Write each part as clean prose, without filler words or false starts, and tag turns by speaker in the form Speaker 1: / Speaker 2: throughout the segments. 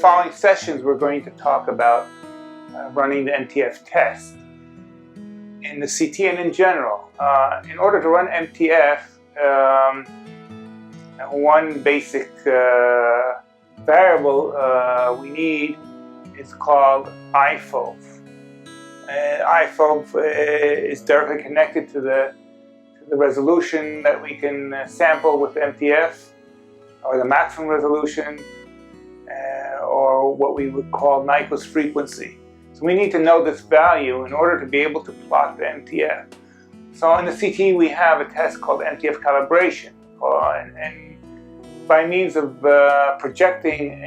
Speaker 1: following sessions, we're going to talk about running the MTF test in the CTE and in general. In order to run MTF, one basic variable we need is called IFOV. IFOV is directly connected to the resolution that we can sample with MTF, or the maximum resolution, or what we would call Nyquist frequency. So we need to know this value in order to be able to plot the MTF. So in the CTE we have a test called MTF calibration, and by means of projecting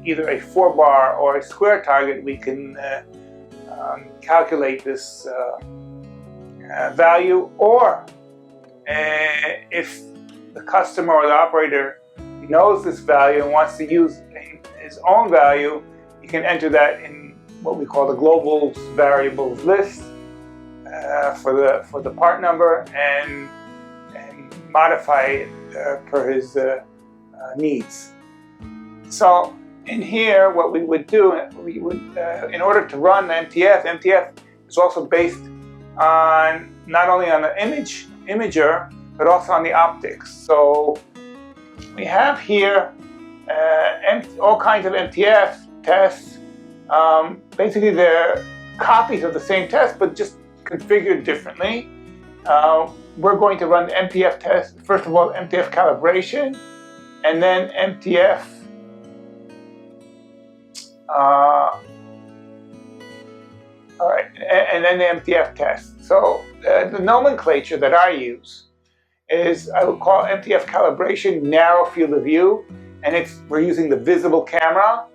Speaker 1: either a 4-bar or a square target, we can calculate this value, or if the customer or the operator knows this value and wants to use his own value, he can enter that in what we call the global variables list for the part number and modify it per his needs. So in here, what we would do, in order to run the MTF is also based on not only on the imager, but also on the optics. So we have here all kinds of MTF tests. Basically, they're copies of the same test, but just configured differently. We're going to run the MTF test, first of all, MTF calibration, and then MTF all right, and then the MTF test. So the nomenclature that I use is, I would call MTF calibration narrow field of view, and we're using the visible camera.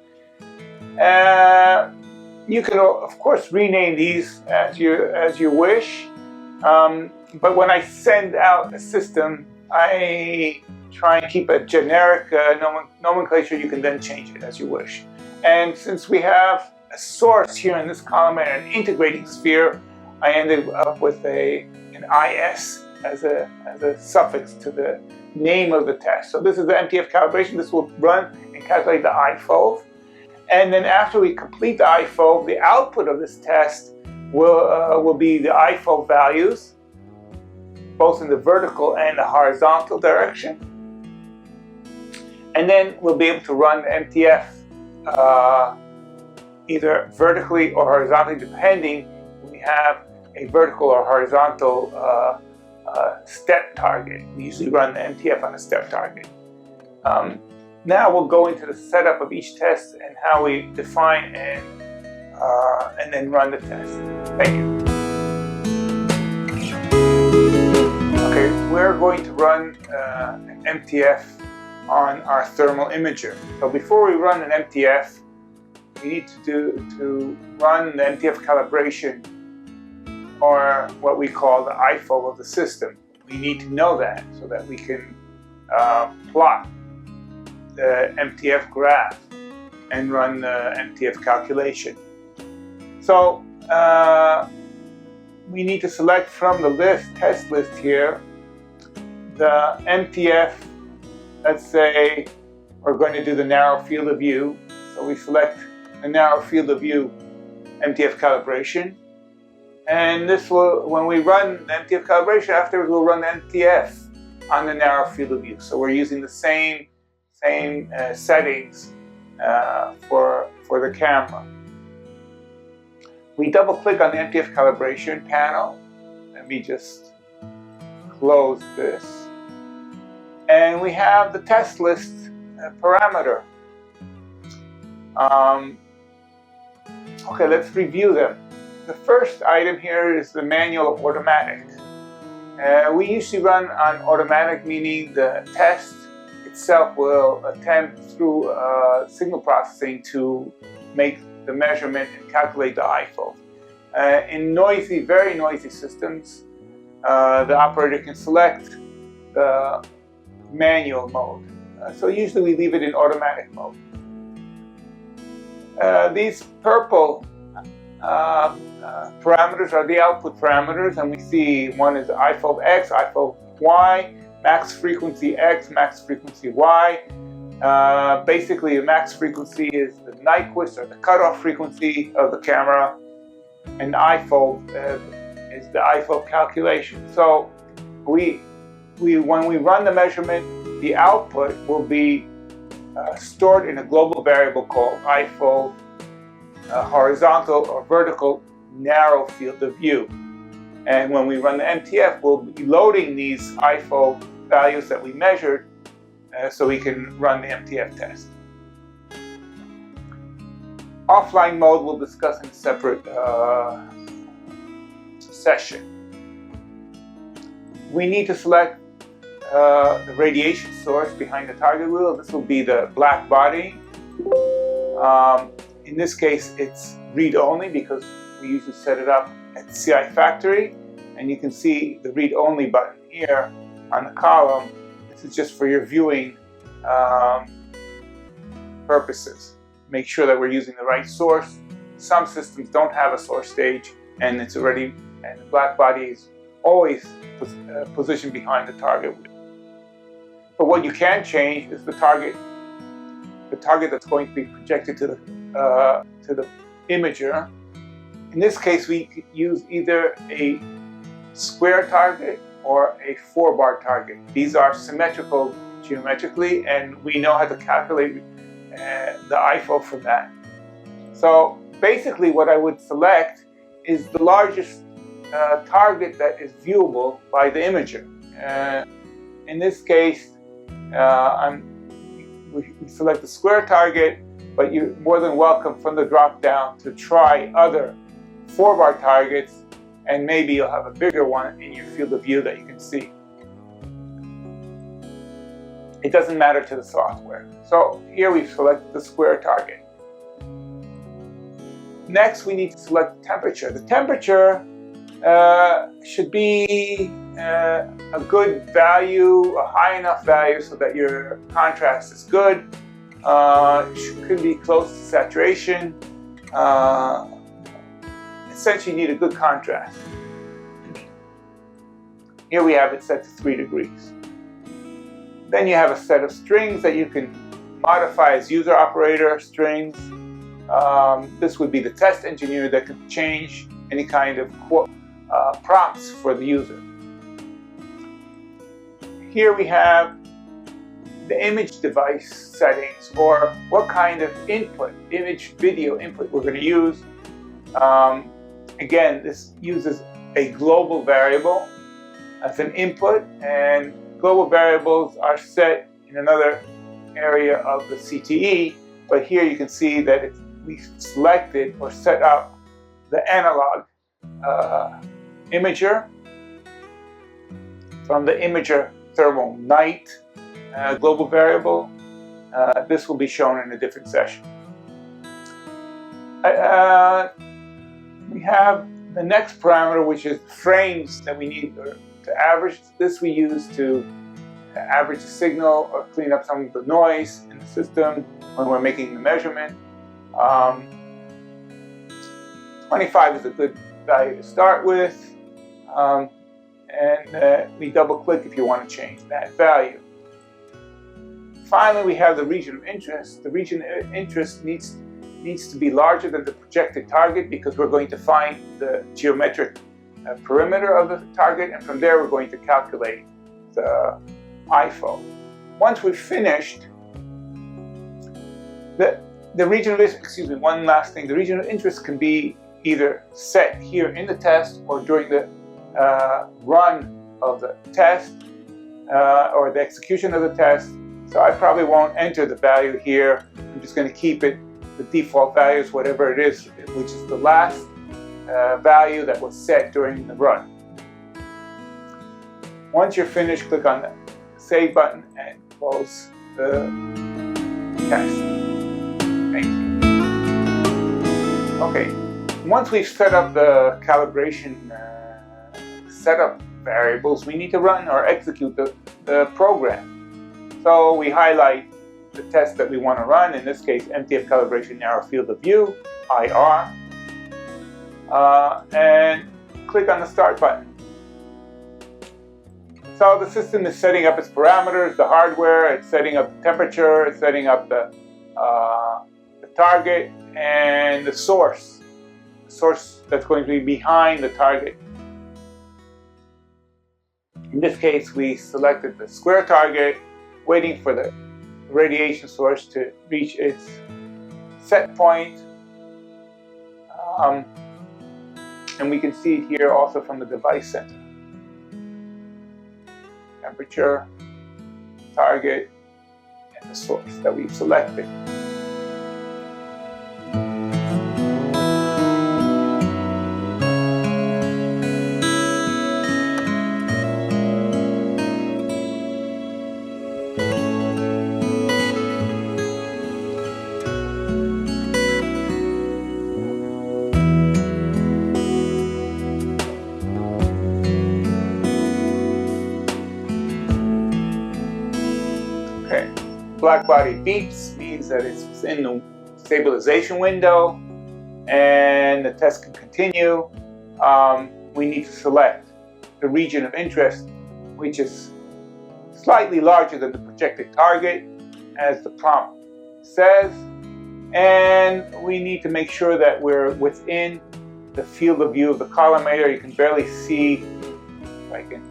Speaker 1: You can of course rename these as you wish, but when I send out a system, I try and keep a generic nomenclature. You can then change it as you wish. And since we have a source here in this column and an integrating sphere, I ended up with an IS as a suffix to the name of the test. So this is the MTF calibration. This will run and calculate the IFOV. And then after we complete the IFOV, the output of this test will be the IFOV values, both in the vertical and the horizontal direction. And then we'll be able to run the MTF either vertically or horizontally, depending if we have a vertical or horizontal step target. We usually run the MTF on a step target. Now we'll go into the setup of each test and how we define and then run the test. Thank you. Okay, we're going to run an MTF on our thermal imager. So before we run an MTF, we need to run the MTF calibration, or what we call the IFOV of the system. We need to know that so that we can plot the MTF graph and run the MTF calculation. So we need to select from the test list here, the MTF. Let's say we're going to do the narrow field of view. So we select the narrow field of view MTF calibration. And this will, when we run the MTF calibration, afterwards we'll run the MTF on the narrow field of view. So we're using the same settings for the camera. We double click on the MTF calibration panel. Let me just close this. And we have the test list parameter. Okay, let's review them. The first item here is the manual automatic. We usually run on automatic, meaning the test itself will attempt through signal processing to make the measurement and calculate the IFOV. In noisy, very noisy systems, the operator can select the manual mode. So usually we leave it in automatic mode. These purple parameters are the output parameters, and we see one is IFOV X, IFOV Y, max frequency X, max frequency Y. Basically, the max frequency is the Nyquist, or the cutoff frequency of the camera, and IFO is the IFO calculation. So when we run the measurement, the output will be stored in a global variable called IFO horizontal or vertical narrow field of view. And when we run the MTF, we'll be loading these IFO values that we measured so we can run the MTF test. Offline mode we'll discuss in a separate session. We need to select the radiation source behind the target wheel. This will be the black body. In this case, it's read-only because we usually set it up at the CI factory. And you can see the read-only button here on the column. This is just for your viewing purposes. Make sure that we're using the right source. Some systems don't have a source stage, and the black body is always positioned behind the target wheel. But what you can change is the target that's going to be projected to the imager. In this case, we could use either a square target or a 4-bar target. These are symmetrical geometrically, and we know how to calculate the IFO from that. So basically what I would select is the largest target that is viewable by the imager. In this case, we select the square target, but you're more than welcome from the drop down to try other 4-bar targets, and maybe you'll have a bigger one in your field of view that you can see. It doesn't matter to the software. So here we select the square target. Next, we need to select the temperature. The temperature should be a good value, a high enough value so that your contrast is good. Could be close to saturation. Essentially, you need a good contrast. Here we have it set to 3 degrees. Then you have a set of strings that you can modify as user operator strings. This would be the test engineer that can change any kind of prompts for the user. Here we have the image device settings, or what kind of input, image video input we're going to use. Again, this uses a global variable as an input, and global variables are set in another area of the CTE, but here you can see that we selected or set up the analog imager from the imager thermal night global variable. This will be shown in a different session. We have the next parameter, which is frames that we need to average. This we use to average the signal or clean up some of the noise in the system when we're making the measurement. 25 is a good value to start with, and we double click if you want to change that value. Finally, we have the region of interest. The region of interest needs to be larger than the projected target, because we're going to find the geometric perimeter of the target, and from there we're going to calculate the IFO. Once we've finished, the region of interest, one last thing, the region of interest can be either set here in the test or during the run of the test or the execution of the test. So I probably won't enter the value here. I'm just going to keep it the default values, whatever it is, which is the last value that was set during the run. Once you're finished, click on the Save button and close the test. Thank you. Okay, once we've set up the calibration setup variables, we need to run or execute the program. So we highlight the test that we want to run, in this case MTF calibration narrow field of view, IR, and click on the Start button. So the system is setting up its parameters, the hardware, it's setting up the temperature, it's setting up the target and the source that's going to be behind the target. In this case, we selected the square target, waiting for the radiation source to reach its set point. And we can see it here also from the device center. Temperature, target, and the source that we've selected. Black body beeps means that it's within the stabilization window and the test can continue. We need to select the region of interest, which is slightly larger than the projected target, as the prompt says. And we need to make sure that we're within the field of view of the collimator. You can barely see, if I can,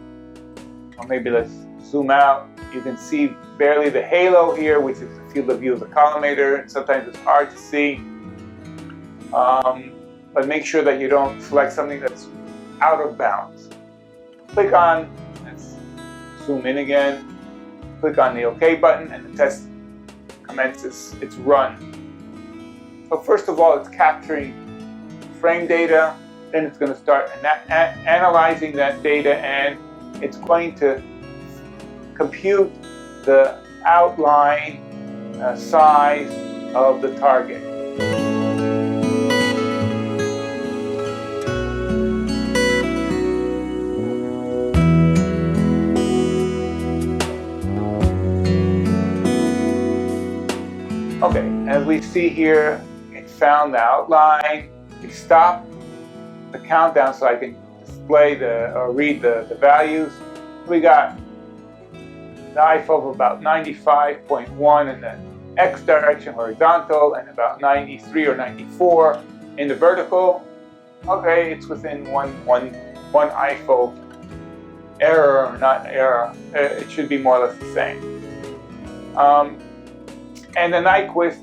Speaker 1: or maybe let's zoom out. You can see barely the halo here, which is the field of view of the collimator. Sometimes it's hard to see. But make sure that you don't select something that's out of bounds. Click on, let's zoom in again. Click on the OK button and the test commences its run. So first of all, it's capturing frame data. Then it's going to start analyzing that data, and it's going to compute the outline size of the target. Okay, as we see here, it found the outline. We stop the countdown so I can display or read the values. We got the IFO of about 95.1 in the X direction horizontal and about 93 or 94 in the vertical. Okay, it's within one IFO error or not error. It should be more or less the same. And the Nyquist,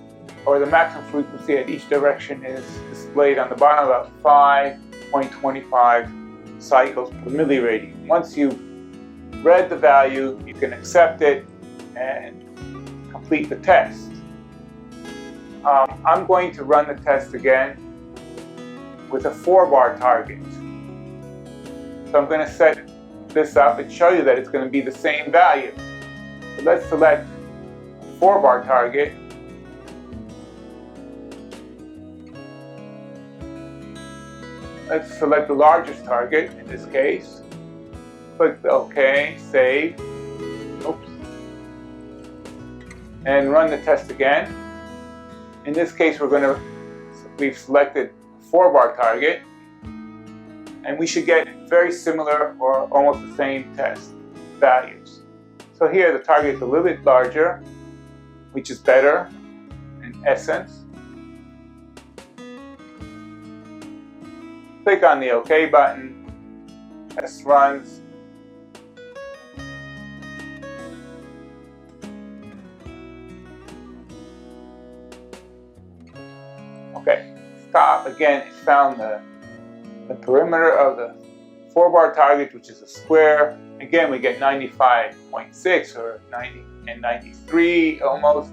Speaker 1: or the maximum frequency at each direction, is displayed on the bottom about 5.25 cycles per milliradian. Once you've read the value, you can accept it and complete the test. I'm going to run the test again with a 4-bar target. So I'm going to set this up and show you that it's going to be the same value. So let's select a 4-bar target. Let's select the largest target in this case. Click the OK, save, oops, and run the test again. In this case, we've selected a 4-bar target, and we should get very similar or almost the same test values. So here the target is a little bit larger, which is better in essence. Click on the OK button, test runs. Okay, stop. Again, it found the perimeter of the 4-bar target, which is a square. Again, we get 95.6 or 90 and 93 almost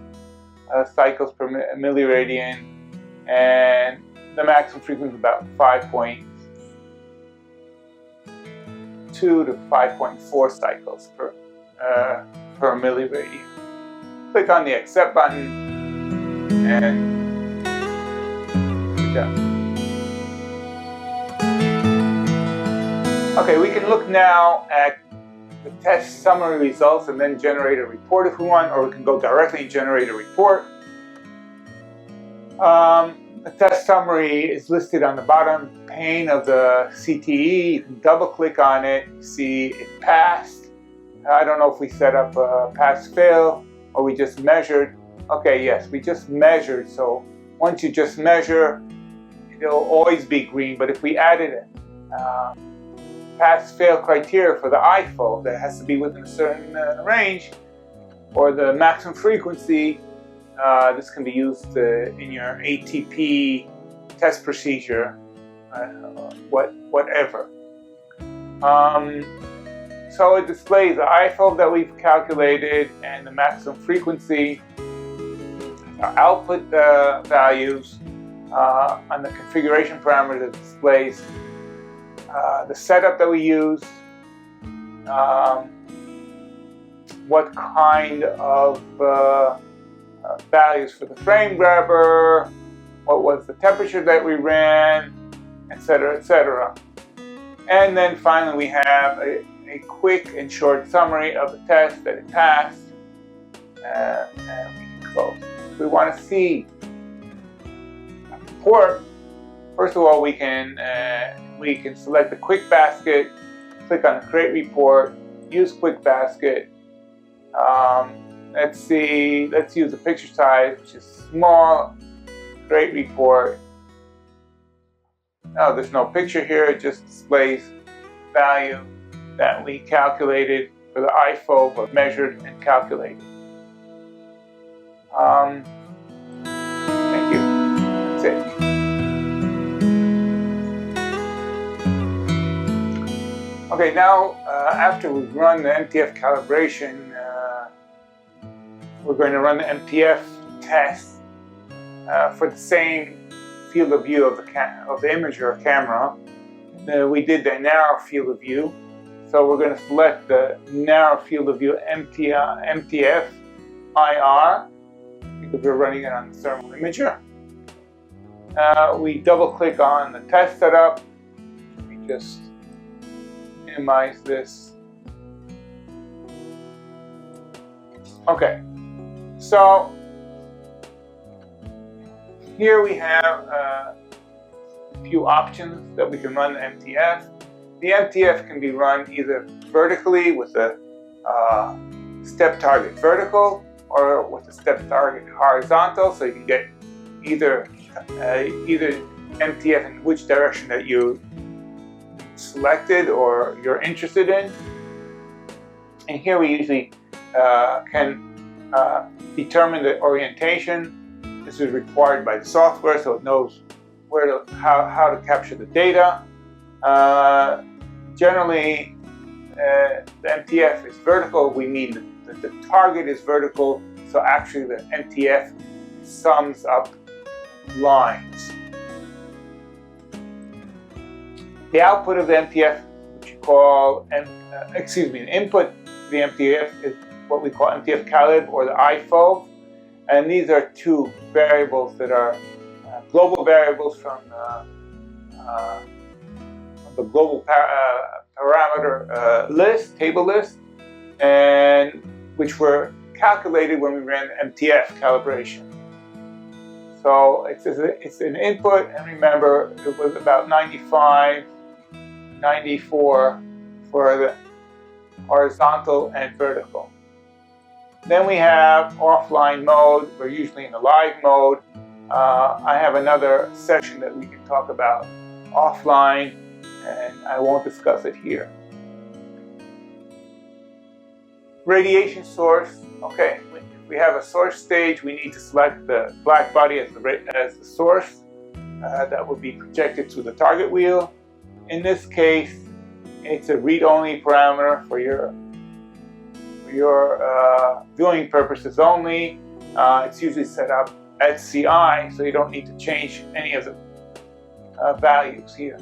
Speaker 1: cycles per milliradian, and the maximum frequency is about 5.2 to 5.4 cycles per milliradian. Click on the accept button and okay, we can look now at the test summary results and then generate a report if we want, or we can go directly and generate a report. The test summary is listed on the bottom pane of the CTE. You can double click on it, you see it passed, I don't know if we set up a pass-fail or we just measured. Okay, yes, we just measured. So once you just measure, it'll always be green. But if we added a pass-fail criteria for the IFO that has to be within a certain range, or the maximum frequency, this can be used in your ATP test procedure, whatever. So it displays the IFO that we've calculated and the maximum frequency, our output values, on the configuration parameter. It displays the setup that we use, what kind of values for the frame grabber, what was the temperature that we ran, etc., etc. And then finally we have a quick and short summary of the test that it passed, and we can close. If we want to see a report, first of all, we can select the quick basket, click on the create report, use quick basket. Let's use the picture size, which is small, create report. No, there's no picture here, it just displays value that we calculated for the IFO, but measured and calculated. Thank you. That's it. Okay, now after we've run the MTF calibration, we're going to run the MTF test for the same field of view of the image or camera. We did the narrow field of view, so we're going to select the narrow field of view MTF IR because we're running it on the thermal imager. We double click on the test setup. We just minimize this. Okay, so here we have a few options that we can run the MTF. The MTF can be run either vertically with a step target vertical or with a step target horizontal, so you can get either MTF in which direction that you selected or you're interested in. And here we usually can determine the orientation. This is required by the software, so it knows how to capture the data. Generally, the MTF is vertical. We mean that the target is vertical, so actually the MTF sums up lines. The output of the MTF, which you call, the input of the MTF is what we call MTF calib or the IFO. And these are two variables that are global variables from the global parameter table list, and which were calculated when we ran MTF calibration. So it's an input, and remember it was about 95, 94 for the horizontal and vertical. Then we have offline mode. We're usually in the live mode. I have another session that we can talk about offline, and I won't discuss it here. Radiation source. Okay, if we have a source stage, we need to select the black body as the source that will be projected to the target wheel. In this case, it's a read-only parameter for your viewing purposes only. It's usually set up at CI, so you don't need to change any of the values here.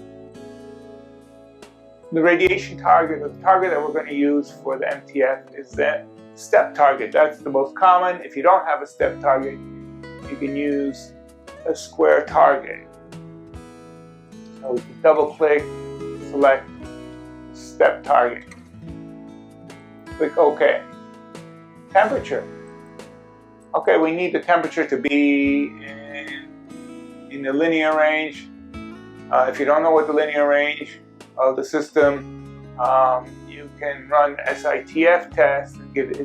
Speaker 1: The radiation target, the target that we're going to use for the MTF is the step target. That's the most common. If you don't have a step target, you can use a square target. So we can double click, select step target. Click OK. Temperature. Okay, we need the temperature to be in the linear range. If you don't know what the linear range of the system You can run SITF tests,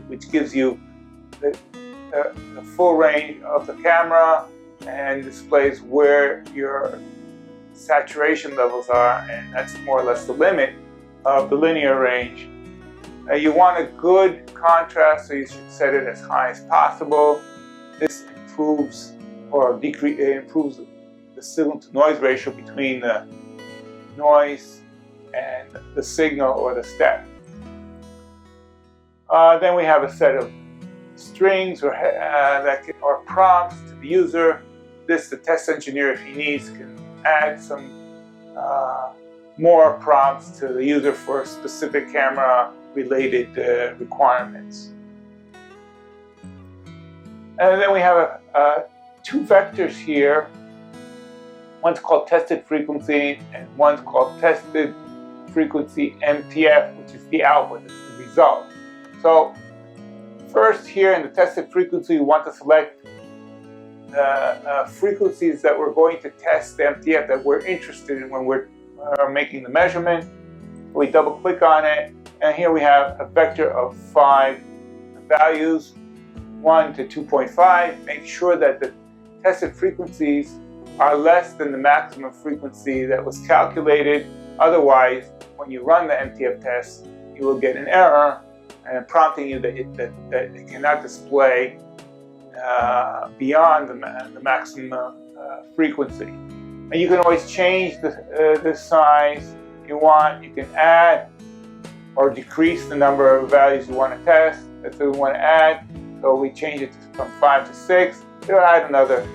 Speaker 1: which gives you the full range of the camera and displays where your saturation levels are, and that's more or less the limit of the linear range. You want a good contrast, so you should set it as high as possible. This improves or improves the signal to noise ratio between the noise and the signal or the step. Then we have a set of strings or prompts to the user. The test engineer, if he needs, can add some more prompts to the user for specific camera related requirements. And then we have two vectors here. One's called tested frequency and one's called tested frequency MTF, which is the output, it's the result. So first here in the tested frequency, we want to select the frequencies that we're going to test the MTF that we're interested in when we're making the measurement. We double click on it, and here we have a vector of 5 values, 1 to 2.5. Make sure that the tested frequencies are less than the maximum frequency that was calculated. Otherwise, when you run the MTF test, you will get an error and prompting you that it cannot display beyond the maximum frequency. And you can always change the size if you want. You can add or decrease the number of values you want to test. That's what we want to add. So we change it from 5 to 6. You'll add another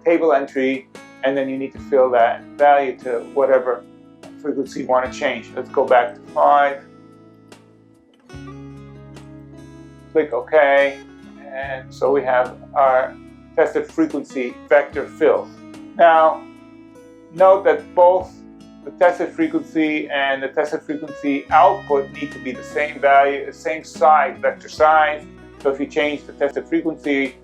Speaker 1: table entry, and then you need to fill that value to whatever frequency you want to change. Let's go back to 5. Click OK. And so we have our tested frequency vector filled. Now, note that both the tested frequency and the tested frequency output need to be the same value, the same size, vector size. So if you change the tested frequency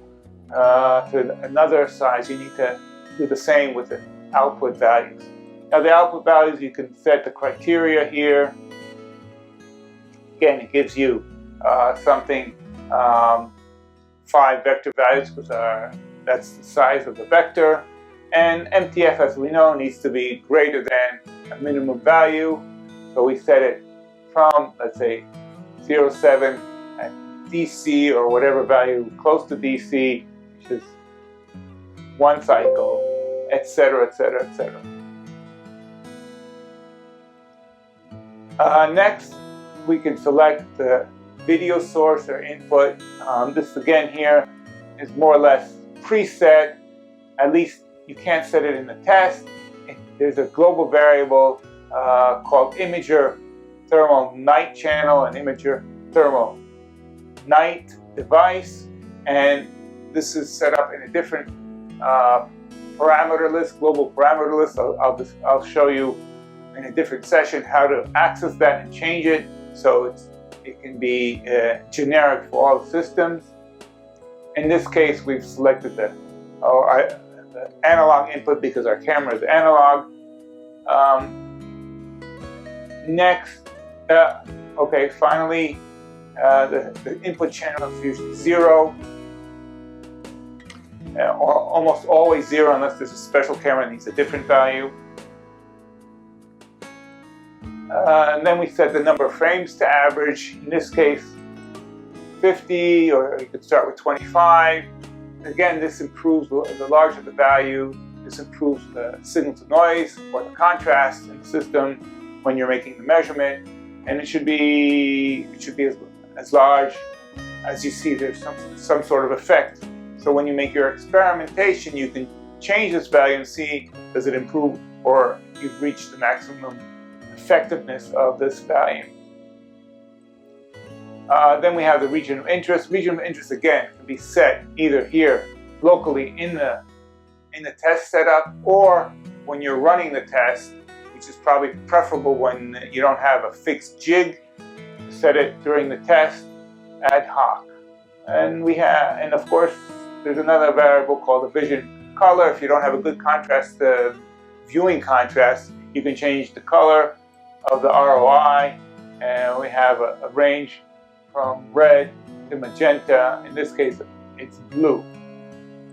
Speaker 1: to another size, you need to do the same with the output values. Now the output values, you can set the criteria here. Again, it gives you something 5 vector values, because that's the size of the vector. And MTF, as we know, needs to be greater than a minimum value. So we set it from, let's say, 0.7 at DC or whatever value close to DC, which is 1 cycle, etc., etc., etc. Next, we can select the video source or input. This again here is more or less preset. At least you can't set it in the test. There's a global variable called imager thermal night channel and imager thermal night device, and this is set up in a different parameter list, global parameter list. I'll show you in a different session how to access that and change it so it can be generic for all systems. In this case, we've selected the analog input because our camera is analog. Next, finally, the input channel is usually 0, or almost always 0 unless there's a special camera that needs a different value. And then we set the number of frames to average. In this case, 50, or you could start with 25. Again, this improves the larger the value. This improves the signal to noise or the contrast in the system when you're making the measurement. And it should be as large as you see there's some sort of effect. So when you make your experimentation, you can change this value and see does it improve or you've reached the maximum effectiveness of this value. Then we have the region of interest. Region of interest again can be set either here locally in the test setup, or when you're running the test, which is probably preferable when you don't have a fixed jig. Set it during the test ad hoc. And of course there's another variable called the vision color. If you don't have a good contrast, viewing contrast, you can change the color of the ROI, and we have a range from red to magenta. In this case, it's blue.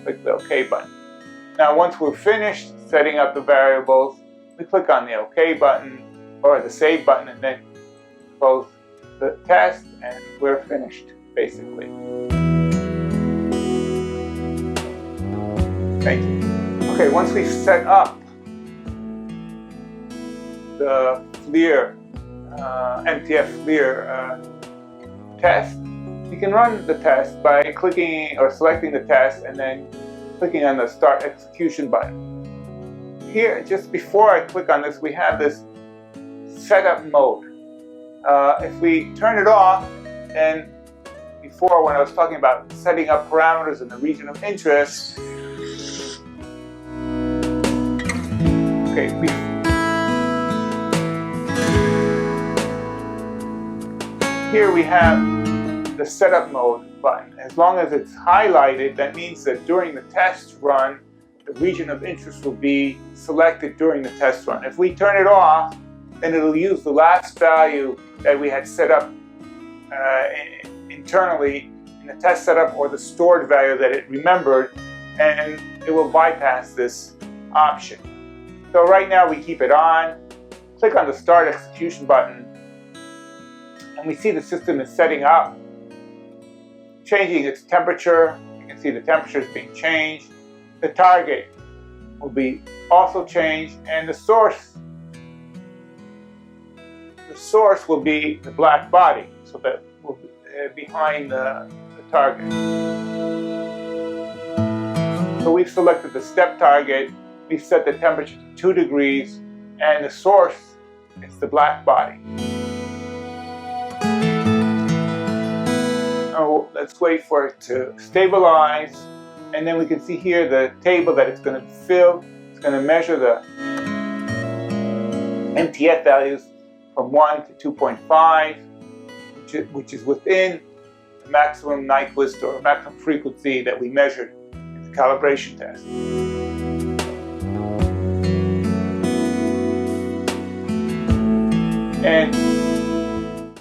Speaker 1: Click the OK button. Now, once we're finished setting up the variables, we click on the OK button or the Save button, and then close the test, and we're finished, basically. Thank you. Okay, once we've set up the FLIR, MTF FLIR test, you can run the test by clicking or selecting the test and then clicking on the Start Execution button. Here, just before I click on this, we have this setup mode. If we turn it off, and before when I was talking about setting up parameters in the region of interest, okay, here we have the setup mode button. As long as it's highlighted, that means that during the test run, the region of interest will be selected during the test run. If we turn it off, then it'll use the last value that we had set up internally in the test setup, or the stored value that it remembered, and it will bypass this option. So right now we keep it on, click on the Start Execution button, and we see the system is setting up, changing its temperature. You can see the temperature is being changed. The target will be also changed, and the source will be the black body, so that will be behind the target. So we've selected the step target, we've set the temperature to 2 degrees, and the source is the black body. Now let's wait for it to stabilize, and then we can see here the table that it's going to fill. It's going to measure the MTF values from 1 to 2.5, which is within the maximum Nyquist or maximum frequency that we measured in the calibration test. And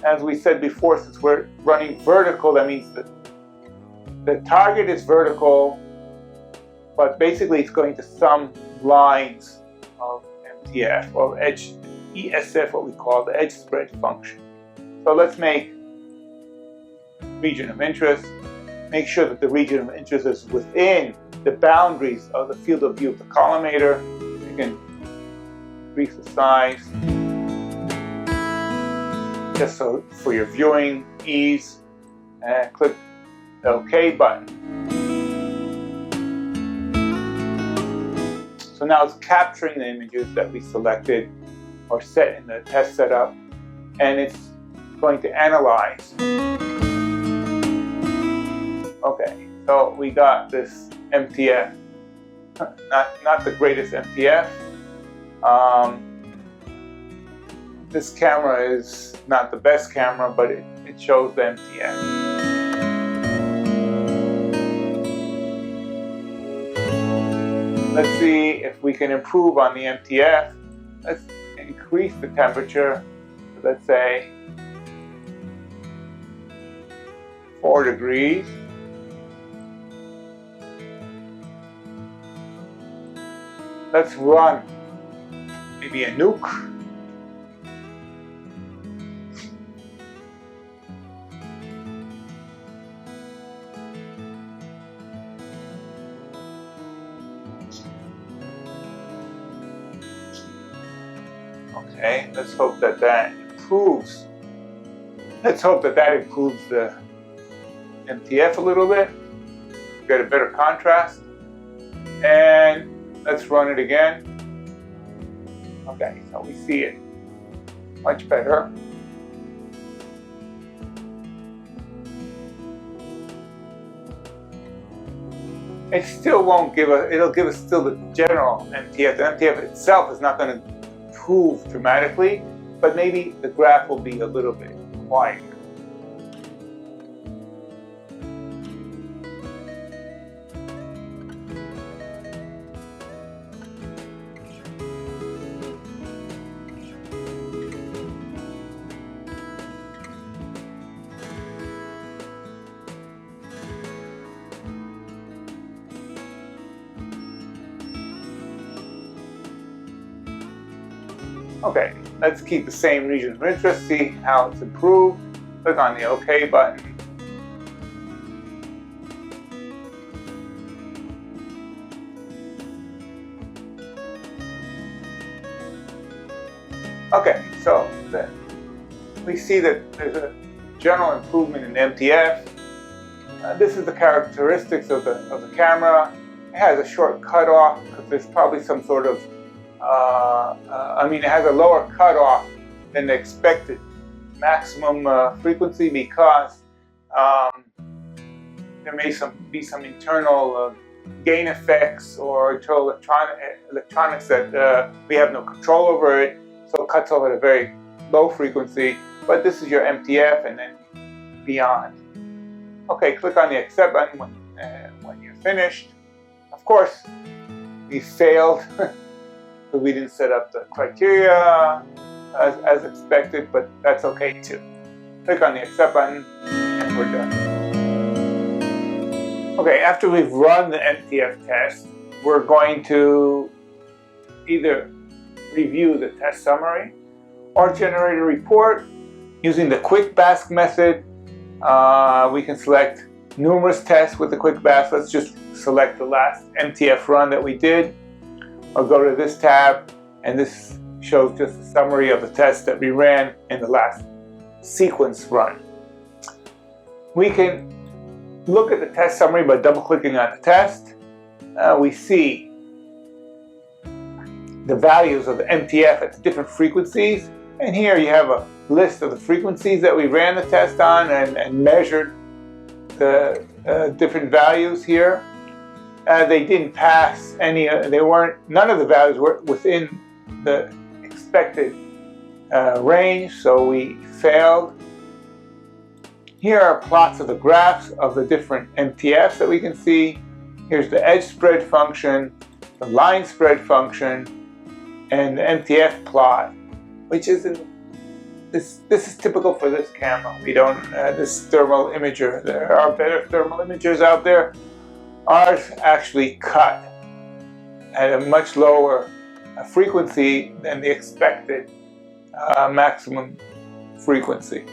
Speaker 1: as we said before, since we're running vertical, that means that the target is vertical, but basically it's going to some lines of MTF, or edge ESF, what we call the edge spread function. So let's make region of interest. Make sure that the region of interest is within the boundaries of the field of view of the collimator. You can increase the size just so for your viewing ease, and click the OK button. So now it's capturing the images that we selected or set in the test setup, and it's going to analyze. Okay, so we got this MTF, not the greatest MTF. This camera is not the best camera, but it shows the MTF. Let's see if we can improve on the MTF. Let's increase the temperature, let's say 4 degrees. Let's run maybe a nuke. Okay, let's hope that that improves. Let's hope that that improves the MTF a little bit. Get a better contrast. And let's run it again. Okay, so we see it much better. It still won't give us, it'll give us still the general MTF. The MTF itself is not going to improve dramatically, but maybe the graph will be a little bit quieter. Okay, let's keep the same region of interest, see how it's improved. Click on the OK button. Okay, so we see that there's a general improvement in MTF. This is the characteristics of the camera. It has a short cutoff because there's probably some sort of, it has a lower cutoff than the expected maximum frequency because there may be some internal gain effects or internal electronics that we have no control over it, so it cuts off at a very low frequency. But this is your MTF and then beyond. Okay, click on the accept button when you're finished. Of course, we failed because we didn't set up the criteria as expected, but that's okay too. Click on the accept button and we're done. Okay, after we've run the MTF test, we're going to either review the test summary or generate a report using the quick BASC method. We can select numerous tests with the quick BASC. Let's just select the last MTF run that we did, or go to this tab, and this shows just a summary of the tests that we ran in the last sequence run. We can look at the test summary by double-clicking on the test. We see the values of the MTF at the different frequencies, and here you have a list of the frequencies that we ran the test on and measured the different values here. They didn't pass any, none of the values were within the expected range, so we failed. Here are plots of the graphs of the different MTFs that we can see. Here's the edge spread function, the line spread function, and the MTF plot, which isn't, this is typical for this camera. We don't, this thermal imager, there are better thermal imagers out there. Ours actually cut at a much lower frequency than the expected maximum frequency.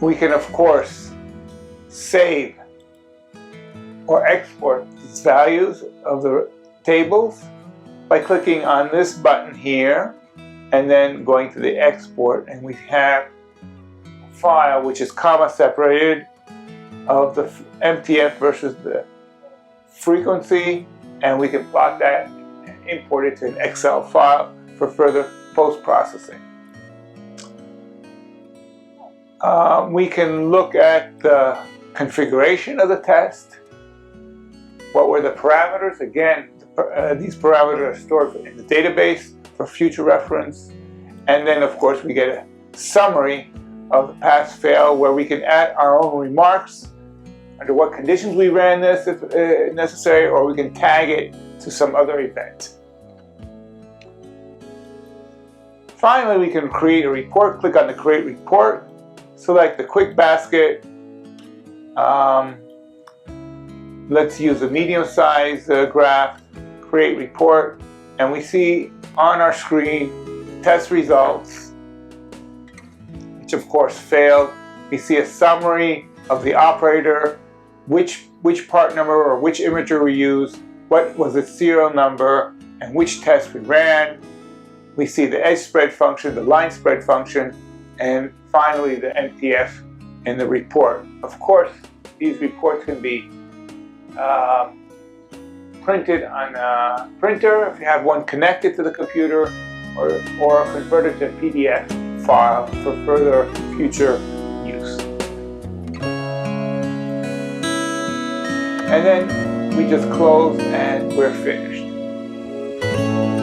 Speaker 1: We can, of course, save or export these values of the tables by clicking on this button here and then going to the export, and we have a file which is comma separated of the MTF versus the frequency, and we can plot that and import it to an Excel file for further post-processing. We can look at the configuration of the test. What were the parameters? Again, these parameters are stored in the database for future reference. And then, of course, we get a summary of the pass-fail where we can add our own remarks, under what conditions we ran this if necessary, or we can tag it to some other event. Finally, we can create a report. Click on the Create Report, select the quick basket. Let's use a medium-sized graph, Create Report, and we see on our screen test results, which of course failed. We see a summary of the operator, which part number or which imager we used, what was its serial number, and which test we ran. We see the edge spread function, the line spread function, and finally the MTF in the report. Of course, these reports can be printed on a printer if you have one connected to the computer, or converted to a PDF file for further future use. And then we just close and we're finished.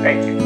Speaker 1: Thank you.